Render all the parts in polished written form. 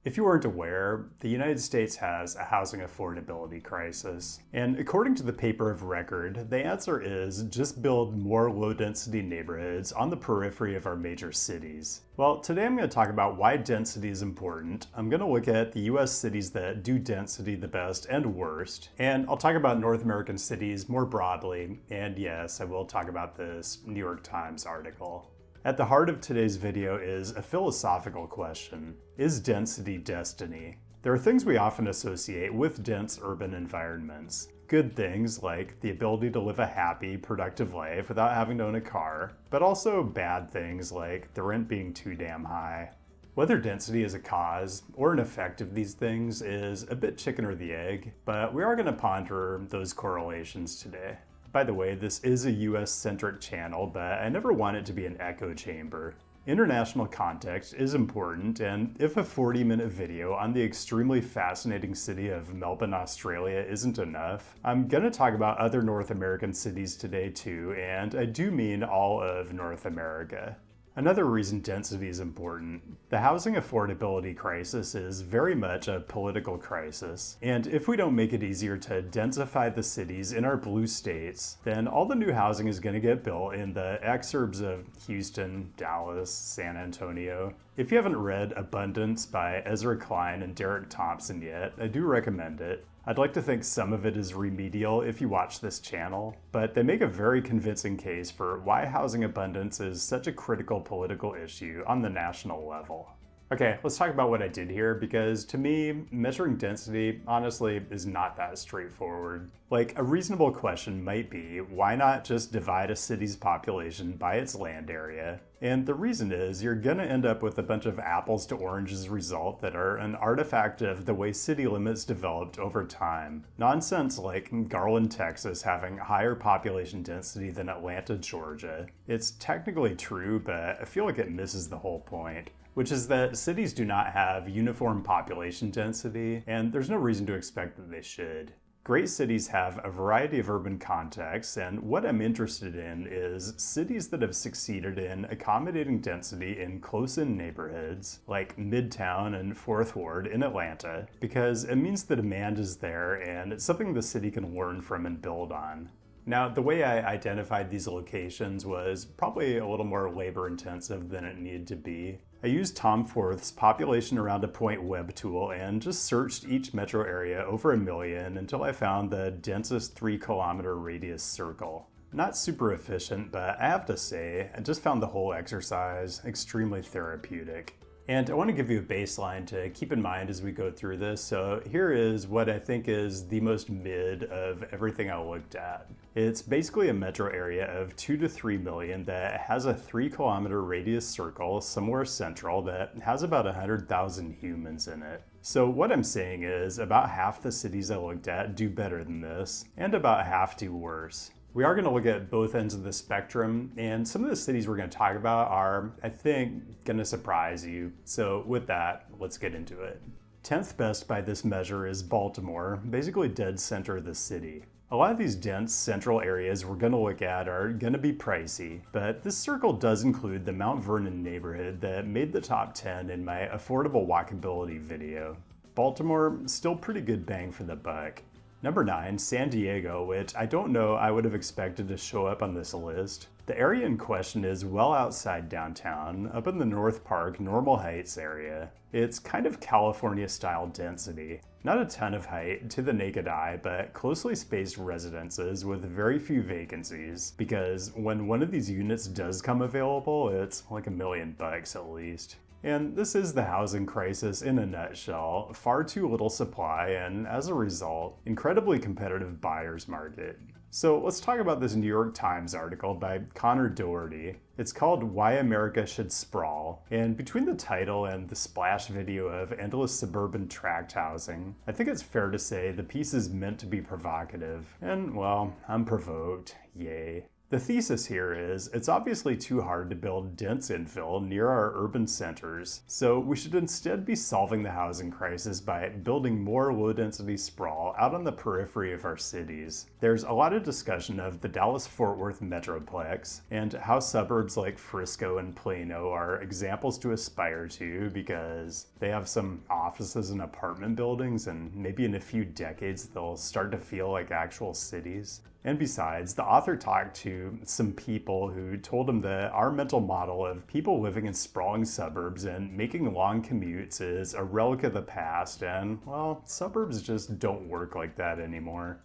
If you weren't aware, the United States has a housing affordability crisis. And according to the paper of record, the answer is just build more low-density neighborhoods on the periphery of our major cities. Well, today I'm going to talk about why density is important. I'm going to look at the US cities that do density the best and worst. And I'll talk about North American cities more broadly. And yes, I will talk about this New York Times article. At the heart of today's video is a philosophical question. Is density destiny? There are things we often associate with dense urban environments. Good things like the ability to live a happy, productive life without having to own a car, but also bad things like the rent being too damn high. Whether density is a cause or an effect of these things is a bit chicken or the egg, but we are going to ponder those correlations today. By the way, this is a US-centric channel, but I never want it to be an echo chamber. International context is important, and if a 40-minute video on the extremely fascinating city of Melbourne, Australia isn't enough, I'm gonna talk about other North American cities today too, and I do mean all of North America. Another reason density is important. The housing affordability crisis is very much a political crisis, and if we don't make it easier to densify the cities in our blue states, then all the new housing is going to get built in the exurbs of Houston, Dallas, San Antonio. If you haven't read Abundance by Ezra Klein and Derek Thompson yet, I do recommend it. I'd like to think some of it is remedial if you watch this channel, but they make a very convincing case for why housing abundance is such a critical political issue on the national level. Okay, let's talk about what I did here, because to me, measuring density, honestly, is not that straightforward. Like, a reasonable question might be, why not just divide a city's population by its land area? And the reason is, you're gonna end up with a bunch of apples to oranges result that are an artifact of the way city limits developed over time. Nonsense like Garland, Texas having higher population density than Atlanta, Georgia. It's technically true, but I feel like it misses the whole point, which is that cities do not have uniform population density, and there's no reason to expect that they should. Great cities have a variety of urban contexts, and what I'm interested in is cities that have succeeded in accommodating density in close-in neighborhoods, like Midtown and Fourth Ward in Atlanta, because it means the demand is there and it's something the city can learn from and build on. Now, the way I identified these locations was probably a little more labor-intensive than it needed to be. I used Tom Forth's population around a point web tool and just searched each metro area over 1 million until I found the densest 3-kilometer radius circle. Not super efficient, but I have to say, I just found the whole exercise extremely therapeutic. And I want to give you a baseline to keep in mind as we go through this. So here is what I think is the most mid of everything I looked at. It's basically a metro area of 2 to 3 million that has a 3-kilometer radius circle somewhere central that has about 100,000 humans in it. So what I'm saying is about half the cities I looked at do better than this, and about half do worse. We are going to look at both ends of the spectrum, and some of the cities we're going to talk about are, I think, going to surprise you. So with that, let's get into it. 10th best by this measure is Baltimore, basically dead center of the city. A lot of these dense central areas we're going to look at are going to be pricey, but this circle does include the Mount Vernon neighborhood that made the top 10 in my affordable walkability video. Baltimore, still pretty good bang for the buck. Number 9, San Diego, which I don't know I would have expected to show up on this list. The area in question is well outside downtown, up in the North Park, Normal Heights area. It's kind of California-style density. Not a ton of height to the naked eye, but closely spaced residences with very few vacancies, because when one of these units does come available, it's like $1 million at least. And this is the housing crisis in a nutshell. Far too little supply and, as a result, incredibly competitive buyer's market. So let's talk about this New York Times article by Connor Doherty. It's called Why America Should Sprawl, and between the title and the splash video of endless suburban tract housing, I think it's fair to say the piece is meant to be provocative. And, well, I'm provoked. Yay. The thesis here is, it's obviously too hard to build dense infill near our urban centers, so we should instead be solving the housing crisis by building more low-density sprawl out on the periphery of our cities. There's a lot of discussion of the Dallas-Fort Worth Metroplex, and how suburbs like Frisco and Plano are examples to aspire to because they have some offices and apartment buildings, and maybe in a few decades they'll start to feel like actual cities. And besides, the author talked to some people who told him that our mental model of people living in sprawling suburbs and making long commutes is a relic of the past, and, well, suburbs just don't work like that anymore.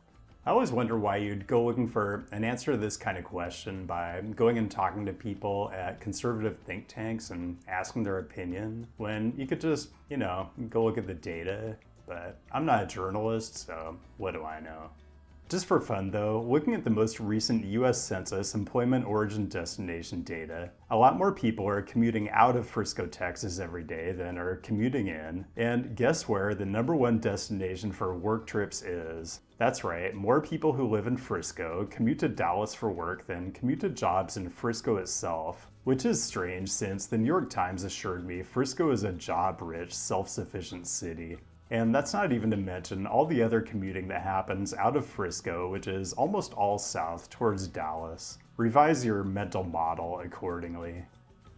I always wonder why you'd go looking for an answer to this kind of question by going and talking to people at conservative think tanks and asking their opinion, when you could just, go look at the data. But I'm not a journalist, so what do I know? Just for fun though, looking at the most recent US Census employment origin destination data, a lot more people are commuting out of Frisco, Texas every day than are commuting in. And guess where the #1 destination for work trips is? That's right, more people who live in Frisco commute to Dallas for work than commute to jobs in Frisco itself. Which is strange since the New York Times assured me Frisco is a job-rich, self-sufficient city. And that's not even to mention all the other commuting that happens out of Frisco, which is almost all south towards Dallas. Revise your mental model accordingly.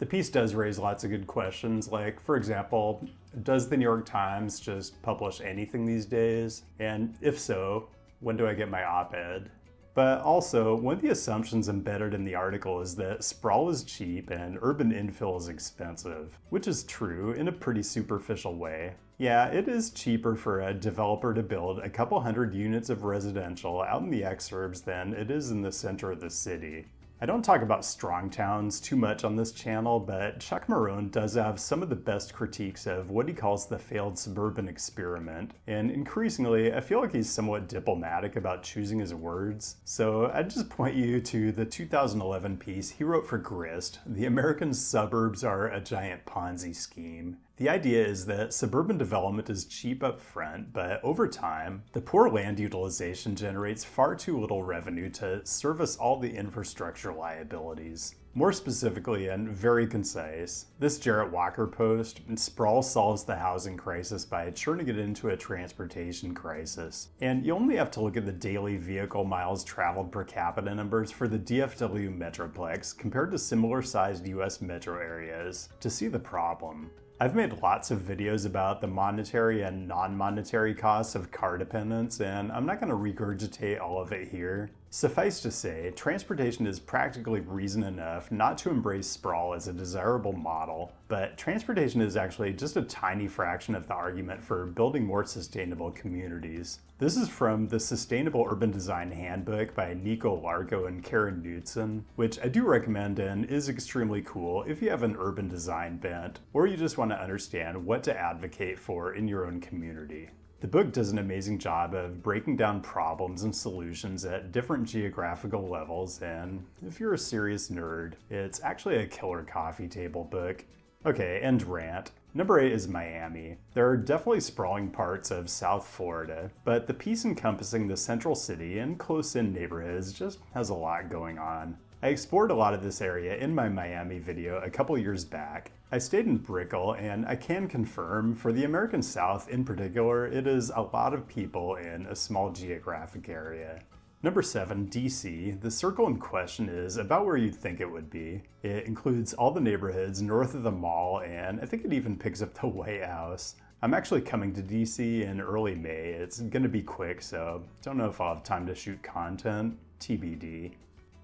The piece does raise lots of good questions, like, for example, does the New York Times just publish anything these days? And if so, when do I get my op-ed? But also, one of the assumptions embedded in the article is that sprawl is cheap and urban infill is expensive, which is true in a pretty superficial way. Yeah, it is cheaper for a developer to build a couple hundred units of residential out in the exurbs than it is in the center of the city. I don't talk about strong towns too much on this channel, but Chuck Marohn does have some of the best critiques of what he calls the failed suburban experiment, and increasingly I feel like he's somewhat diplomatic about choosing his words. So I'd just point you to the 2011 piece he wrote for Grist, "The American Suburbs Are a Giant Ponzi Scheme." The idea is that suburban development is cheap up front, but over time, the poor land utilization generates far too little revenue to service all the infrastructure liabilities. More specifically and very concise, this Jarrett Walker post, sprawl solves the housing crisis by turning it into a transportation crisis. And you only have to look at the daily vehicle miles traveled per capita numbers for the DFW Metroplex compared to similar sized US metro areas to see the problem. I've made lots of videos about the monetary and non-monetary costs of car dependence, and I'm not going to regurgitate all of it here. Suffice to say, transportation is practically reason enough not to embrace sprawl as a desirable model, but transportation is actually just a tiny fraction of the argument for building more sustainable communities. This is from the Sustainable Urban Design Handbook by Nico Larko and Karen Knudsen, which I do recommend and is extremely cool if you have an urban design bent, or you just want to understand what to advocate for in your own community. The book does an amazing job of breaking down problems and solutions at different geographical levels, and if you're a serious nerd, it's actually a killer coffee table book. Okay, end rant. Number 8 is Miami. There are definitely sprawling parts of South Florida, but the piece encompassing the central city and close-in neighborhoods just has a lot going on. I explored a lot of this area in my Miami video a couple years back. I stayed in Brickell, and I can confirm, for the American South in particular, it is a lot of people in a small geographic area. Number 7, DC. The circle in question is about where you'd think it would be. It includes all the neighborhoods north of the mall, and I think it even picks up the White House. I'm actually coming to DC in early May. It's gonna be quick, so don't know if I'll have time to shoot content. TBD.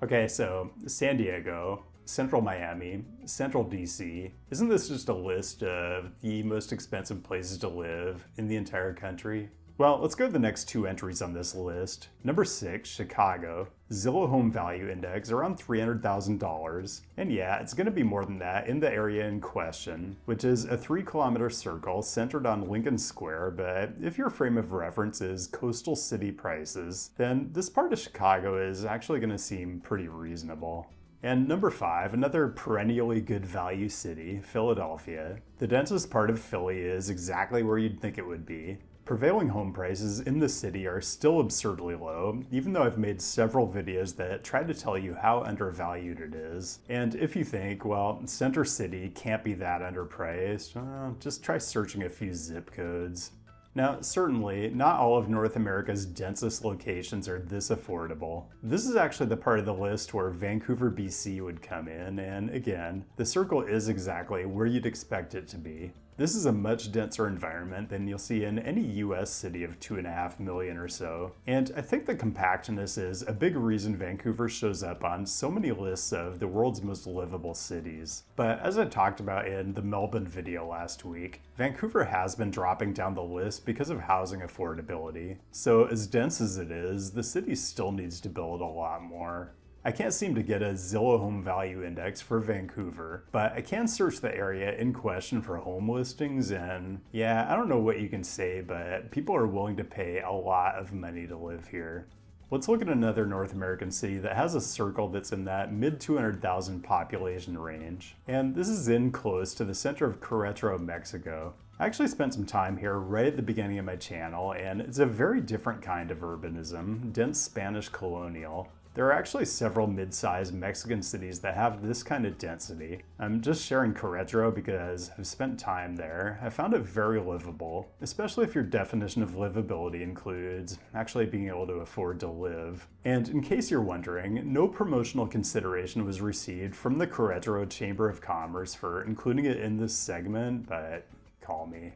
Okay, so San Diego, Central Miami, Central DC. Isn't this just a list of the most expensive places to live in the entire country? Well, let's go to the next 2 entries on this list. Number 6, Chicago. Zillow Home Value Index around $300,000. And yeah, it's gonna be more than that in the area in question, which is a 3-kilometer circle centered on Lincoln Square, but if your frame of reference is coastal city prices, then this part of Chicago is actually gonna seem pretty reasonable. And number 5, another perennially good value city, Philadelphia. The densest part of Philly is exactly where you'd think it would be. Prevailing home prices in the city are still absurdly low, even though I've made several videos that try to tell you how undervalued it is. And if you think, well, Center City can't be that underpriced, just try searching a few zip codes. Now, certainly, not all of North America's densest locations are this affordable. This is actually the part of the list where Vancouver, BC would come in, and again, the circle is exactly where you'd expect it to be. This is a much denser environment than you'll see in any US city of 2.5 million or so, and I think the compactness is a big reason Vancouver shows up on so many lists of the world's most livable cities. But as I talked about in the Melbourne video last week, Vancouver has been dropping down the list because of housing affordability. So as dense as it is, the city still needs to build a lot more. I can't seem to get a Zillow Home Value Index for Vancouver, but I can search the area in question for home listings, and yeah, I don't know what you can say, but people are willing to pay a lot of money to live here. Let's look at another North American city that has a circle that's in that mid 200,000 population range, and this is in close to the center of Querétaro, Mexico. I actually spent some time here right at the beginning of my channel, and it's a very different kind of urbanism, dense Spanish colonial. There are actually several mid-sized Mexican cities that have this kind of density. I'm just sharing Querétaro because I've spent time there. I found it very livable, especially if your definition of livability includes actually being able to afford to live. And in case you're wondering, no promotional consideration was received from the Querétaro Chamber of Commerce for including it in this segment, but call me.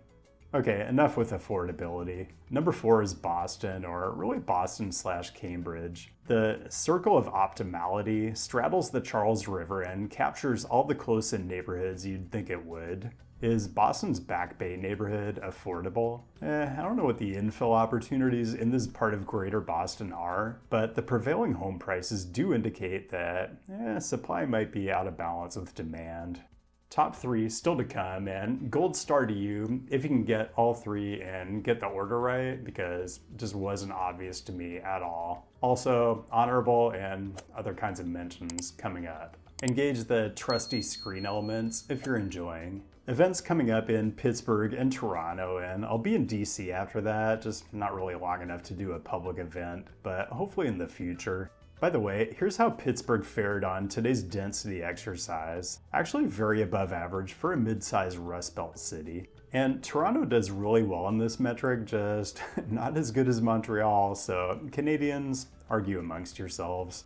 Okay, enough with affordability. Number 4 is Boston, or really Boston/Cambridge. The Circle of Optimality straddles the Charles River and captures all the close-in neighborhoods you'd think it would. Is Boston's Back Bay neighborhood affordable? I don't know what the infill opportunities in this part of Greater Boston are, but the prevailing home prices do indicate that supply might be out of balance with demand. Top 3 still to come, and gold star to you if you can get all 3 and get the order right, because it just wasn't obvious to me at all. Also, honorable and other kinds of mentions coming up. Engage the trusty screen elements if you're enjoying. Events coming up in Pittsburgh and Toronto, and I'll be in DC after that, just not really long enough to do a public event, but hopefully in the future. By the way, here's how Pittsburgh fared on today's density exercise. Actually very above average for a mid-sized Rust Belt city. And Toronto does really well on this metric, just not as good as Montreal, so Canadians, argue amongst yourselves.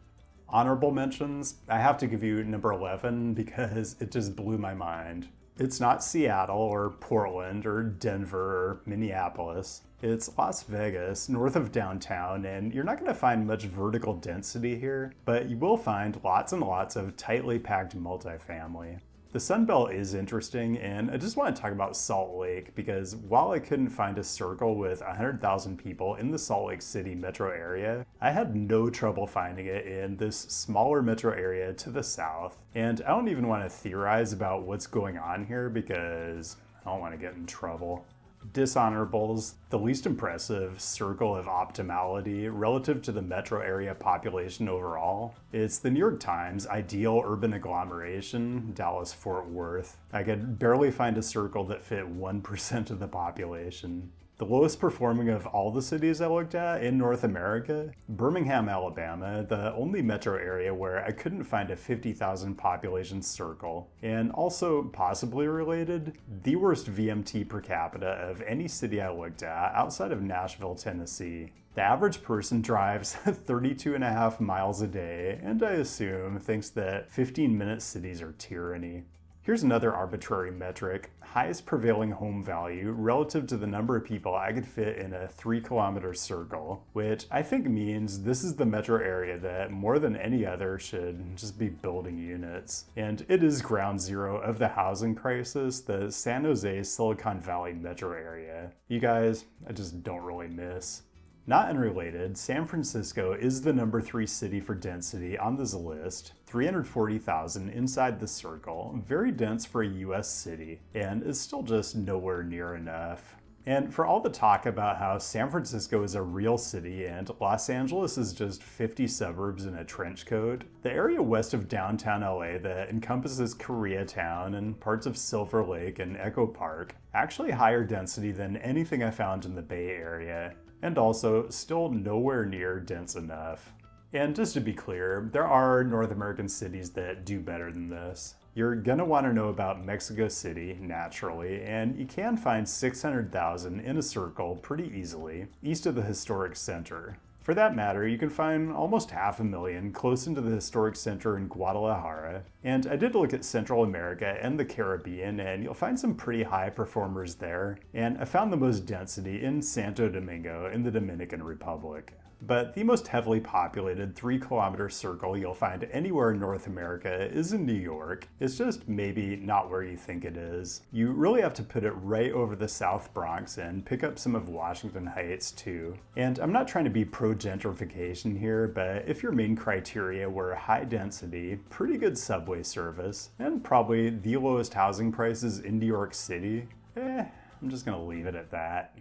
Honorable mentions, I have to give you number 11 because it just blew my mind. It's not Seattle or Portland or Denver or Minneapolis. It's Las Vegas, north of downtown, and you're not going to find much vertical density here, but you will find lots and lots of tightly packed multifamily. The Sunbelt is interesting, and I just want to talk about Salt Lake because while I couldn't find a circle with 100,000 people in the Salt Lake City metro area, I had no trouble finding it in this smaller metro area to the south. And I don't even want to theorize about what's going on here because I don't want to get in trouble. Dishonorables, the least impressive circle of optimality relative to the metro area population overall. It's the New York Times ideal urban agglomeration, Dallas-Fort Worth. I could barely find a circle that fit 1% of the population. The lowest performing of all the cities I looked at in North America, Birmingham, Alabama, the only metro area where I couldn't find a 50,000 population circle. And also, possibly related, the worst VMT per capita of any city I looked at outside of Nashville, Tennessee. The average person drives 32.5 miles a day, and I assume thinks that 15-minute cities are tyranny. Here's another arbitrary metric, highest prevailing home value relative to the number of people I could fit in a 3-kilometer circle, which I think means this is the metro area that more than any other should just be building units. And it is ground zero of the housing crisis, the San Jose Silicon Valley metro area. You guys, I just don't really miss. Not unrelated, San Francisco is the number 3 city for density on this list, 340,000 inside the circle, very dense for a US city, and is still just nowhere near enough. And for all the talk about how San Francisco is a real city and Los Angeles is just 50 suburbs in a trench coat, the area west of downtown LA that encompasses Koreatown and parts of Silver Lake and Echo Park actually higher density than anything I found in the Bay Area, and also still nowhere near dense enough. And just to be clear, there are North American cities that do better than this. You're gonna want to know about Mexico City, naturally, and you can find 600,000 in a circle pretty easily, east of the historic center. For that matter, you can find almost 500,000 close into the historic center in Guadalajara. And I did look at Central America and the Caribbean, and you'll find some pretty high performers there. And I found the most density in Santo Domingo in the Dominican Republic. But the most heavily populated 3-kilometer circle you'll find anywhere in North America is in New York. It's just maybe not where you think it is. You really have to put it right over the South Bronx and pick up some of Washington Heights too. And I'm not trying to be pro-gentrification here, but if your main criteria were high density, pretty good subway service, and probably the lowest housing prices in New York City, I'm just gonna leave it at that.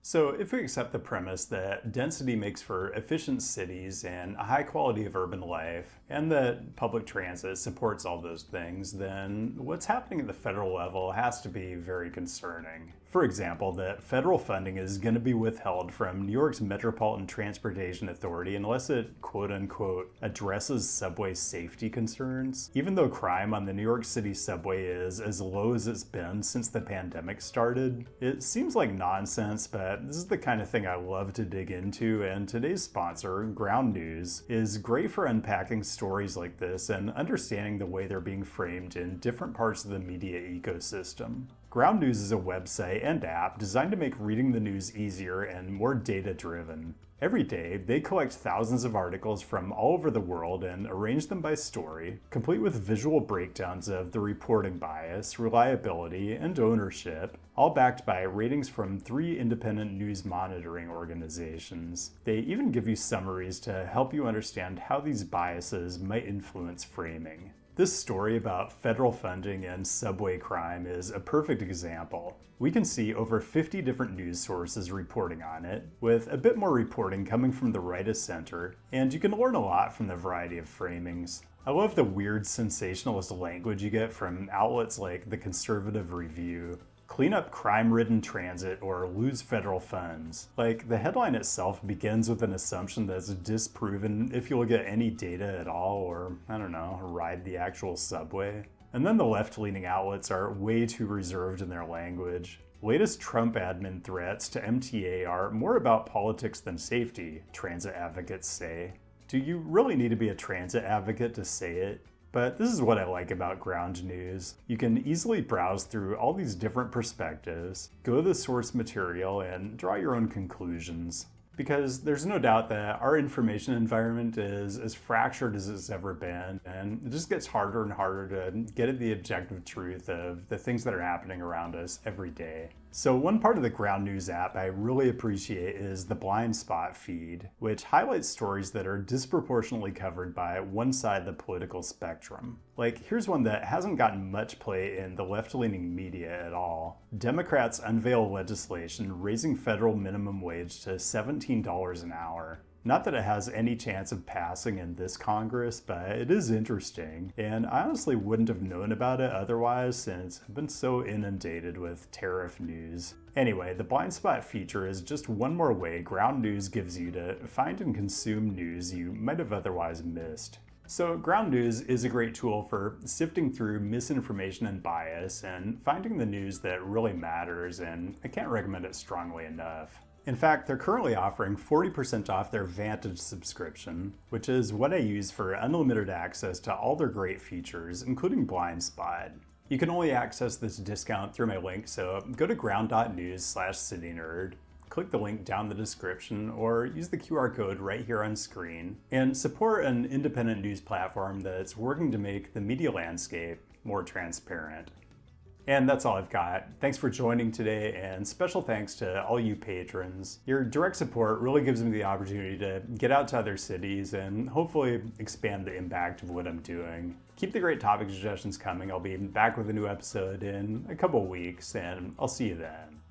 So if we accept the premise that density makes for efficient cities and a high quality of urban life, and that public transit supports all those things, then what's happening at the federal level has to be very concerning. For example, that federal funding is going to be withheld from New York's Metropolitan Transportation Authority unless it, quote-unquote, addresses subway safety concerns. Even though crime on the New York City subway is as low as it's been since the pandemic started, it seems like nonsense, but this is the kind of thing I love to dig into, and today's sponsor, Ground News, is great for unpacking stories like this and understanding the way they're being framed in different parts of the media ecosystem. Ground News is a website and app designed to make reading the news easier and more data-driven. Every day, they collect thousands of articles from all over the world and arrange them by story, complete with visual breakdowns of the reporting bias, reliability, and ownership, all backed by ratings from 3 independent news monitoring organizations. They even give you summaries to help you understand how these biases might influence framing. This story about federal funding and subway crime is a perfect example. We can see over 50 different news sources reporting on it, with a bit more reporting coming from the right of center, and you can learn a lot from the variety of framings. I love the weird sensationalist language you get from outlets like the Conservative Review. Clean up crime-ridden transit or lose federal funds. Like, the headline itself begins with an assumption that's disproven if you'll get any data at all, or, I don't know, ride the actual subway. And then the left-leaning outlets are way too reserved in their language. Latest Trump admin threats to MTA are more about politics than safety, transit advocates say. Do you really need to be a transit advocate to say it? But this is what I like about Ground News. You can easily browse through all these different perspectives, go to the source material, and draw your own conclusions. Because there's no doubt that our information environment is as fractured as it's ever been, and it just gets harder and harder to get at the objective truth of the things that are happening around us every day. So one part of the Ground News app I really appreciate is the blind spot feed, which highlights stories that are disproportionately covered by one side of the political spectrum. Like, here's one that hasn't gotten much play in the left-leaning media at all. Democrats unveil legislation raising federal minimum wage to $17 an hour. Not that it has any chance of passing in this Congress, but it is interesting, and I honestly wouldn't have known about it otherwise since I've been so inundated with tariff news. Anyway, the blind spot feature is just one more way Ground News gives you to find and consume news you might have otherwise missed. So Ground News is a great tool for sifting through misinformation and bias and finding the news that really matters, and I can't recommend it strongly enough. In fact, they're currently offering 40% off their Vantage subscription, which is what I use for unlimited access to all their great features, including Blind Spot. You can only access this discount through my link, so go to ground.news/CityNerd, click the link down the description, or use the QR code right here on screen, and support an independent news platform that's working to make the media landscape more transparent. And that's all I've got. Thanks for joining today, and special thanks to all you patrons. Your direct support really gives me the opportunity to get out to other cities and hopefully expand the impact of what I'm doing. Keep the great topic suggestions coming. I'll be back with a new episode in a couple weeks, and I'll see you then.